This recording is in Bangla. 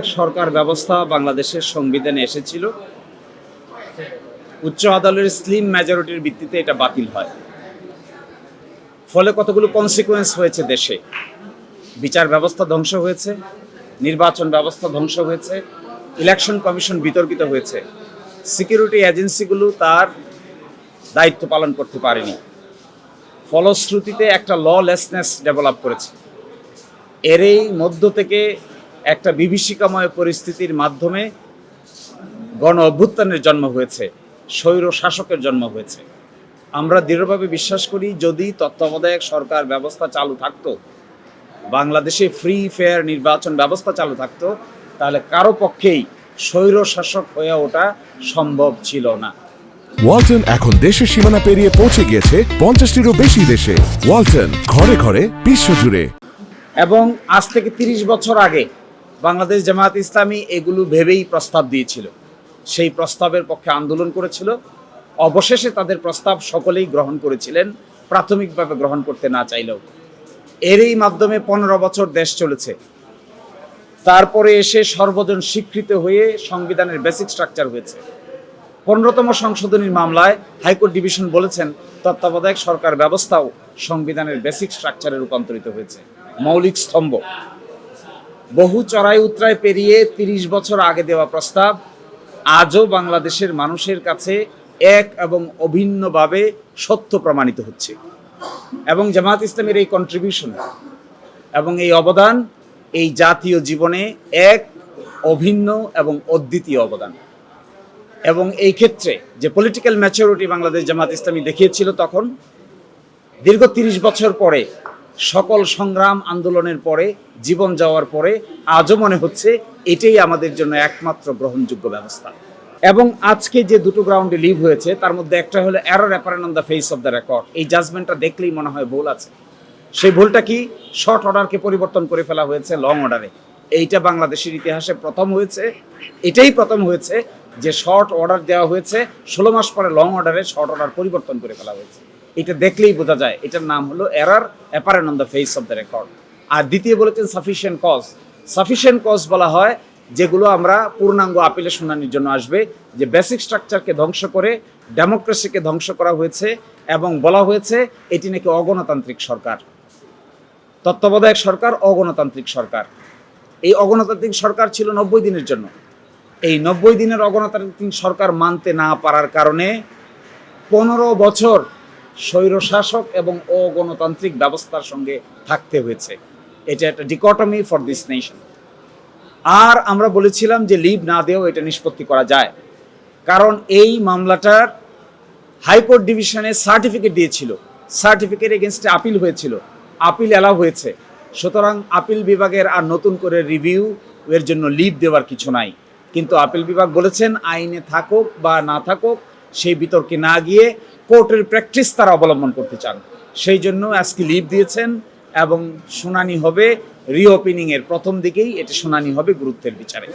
তত্ত্বাবধায়ক সরকার ব্যবস্থা বাংলাদেশের সংবিধানে এসেছিল। উচ্চ আদালতের স্লিম মেজরিটির ভিত্তিতে এটা বাতিল হয়। ফলে কতগুলো কনসিকুয়েন্স হয়েছে দেশে। বিচার ব্যবস্থা ধ্বংস হয়েছে, নির্বাচন ব্যবস্থা ধ্বংস হয়েছে, ইলেকশন কমিশন বিতর্কিত হয়েছে, সিকিউরিটি এজেন্সিগুলো তার দায়িত্ব পালন করতে পারেনি। ফলশ্রুতিতে একটা ললেসনেস ডেভেলপ করেছে। এরই মধ্য থেকে একটা বিভীষিকাময় পরিস্থিতির মাধ্যমে গণ অভ্যুত্থানের জন্ম হয়েছে, স্বৈর শাসকের জন্ম হয়েছে। আমরা দৃঢ়ভাবে বিশ্বাস করি, যদি তত্ত্বাবধায়ক সরকার ব্যবস্থা চালু থাকতো, বাংলাদেশে ফ্রি ফেয়ার নির্বাচন ব্যবস্থা চালু থাকতো, তাহলে কারো পক্ষেই স্বৈর শাসক হয়ে ওঠা সম্ভব ছিল না। ওয়ালটন এখন দেশের সীমানা পেরিয়ে পৌঁছে গিয়েছে 50টিরও বেশি দেশে। ওয়ালটন, ঘরে ঘরে বিশ্বজুড়ে। এবং আজ থেকে 30 বছর আগে বাংলাদেশ জামায়াত ইসলামী এগুলো ভেবেই প্রস্তাব দিয়েছিল, সেই প্রস্তাবের পক্ষে আন্দোলন করেছিল। অবশেষে তাদের প্রস্তাব সকলেই গ্রহণ করেছিলেন, প্রাথমিকভাবে গ্রহণ করতে না চাইলেও। এরই মাধ্যমে 15 বছর দেশ চলেছে। তারপরে এসে সর্বজন স্বীকৃত হয়ে সংবিধানের বেসিক স্ট্রাকচার হয়েছে। 15তম সংশোধনীর মামলায় হাইকোর্ট ডিভিশন বলেছেন, তত্ত্বাবধায়ক সরকার ব্যবস্থাও সংবিধানের বেসিক স্ট্রাকচারে রূপান্তরিত হয়েছে, মৌলিক স্তম্ভ। বহু চড়াই উতরাই পেরিয়ে 30 বছর আগে দেওয়া প্রস্তাব আজও বাংলাদেশের মানুষের কাছে এক এবং অভিন্নভাবে সত্য প্রমাণিত হচ্ছে। এবং জামায়াত ইসলামের এই কন্ট্রিবিউশন এবং এই অবদান এই জাতীয় জীবনে এক অভিন্ন এবং অদ্বিতীয় অবদান। এবং এই ক্ষেত্রে যে পলিটিক্যাল ম্যাচুরিটি বাংলাদেশ জামায়াত ইসলামী দেখিয়েছিল, তখন দীর্ঘ 30 বছর পরে, সকল সংগ্রাম আন্দোলনের পরে, জীবন যাওয়ার পরে আজও মনে হচ্ছে এটাই আমাদের জন্য একমাত্র গ্রহণযোগ্য ব্যবস্থা। এবং আজকে যে দুটো গ্রাউন্ডে লিভ হয়েছে, তার মধ্যে একটা হলো error apparent on the face of the record. এই জাজমেন্টটা দেখলেই মনে হয় ভুল আছে। সেই ভুলটা কি? শর্ট অর্ডারকে পরিবর্তন করে ফেলা হয়েছে লং অর্ডারে। এইটা বাংলাদেশের ইতিহাসে প্রথম হয়েছে। এটাই প্রথম হয়েছে যে শর্ট অর্ডার দেওয়া হয়েছে, 16 মাস পরে লং অর্ডারে শর্ট অর্ডার পরিবর্তন করে ফেলা হয়েছে। এটা দেখলেই বোঝা যায় এটার নাম হলো error apparent on the face of the record. আর দ্বিতীয় বলেছেন সাফিসিয়েন্ট কজ। সাফিসিয়েন্ট কজ বলা হয় যেগুলো আমরা পূর্ণাঙ্গ আপিলের শুনানির জন্য আসবে, যে বেসিক স্ট্রাকচারকে ধ্বংস করে ডেমোক্রেসিকে ধ্বংস করা হয়েছে এবং বলা হয়েছে এটি নাকি অগণতান্ত্রিক সরকার। তত্ত্বাবধায়ক সরকার অগণতান্ত্রিক সরকার। এই অগণতান্ত্রিক সরকার ছিল 90 দিনের জন্য। এই 90 দিনের অগণতান্ত্রিক সরকার মানতে না পারার কারণে 15 বছর স্বৈরশাসক এবং অগণতান্ত্রিক ব্যবস্থার সঙ্গে থাকতে হয়েছে। এটা একটা ডিকটমি ফর দিস নেশন। আর আমরা বলেছিলাম যে লিভ না দিয়েও এটা নিষ্পত্তি করা যায়, কারণ এই মামলাটার হাইকোর্ট ডিভিশনে সার্টিফিকেট দিয়েছিল, সার্টিফিকেট এগেনস্টে আপিল হয়েছিল, আপিল এলাও হয়েছে। সুতরাং আপিল বিভাগের আর নতুন করে রিভিউ এর জন্য লিভ দেওয়ার কিছু নাই। কিন্তু আপিল বিভাগ বলেছেন আইনে থাকুক বা না থাকুক সেই বিতর্কে না গিয়ে কোর্টের প্র্যাকটিস তারা অবলম্বন করতে চান। সেই জন্য আজকে লিভ দিয়েছেন এবং শুনানি হবে রিওপেনিংয়ের প্রথম দিকেই। এটা শুনানি হবে গুরুত্বের বিচারে।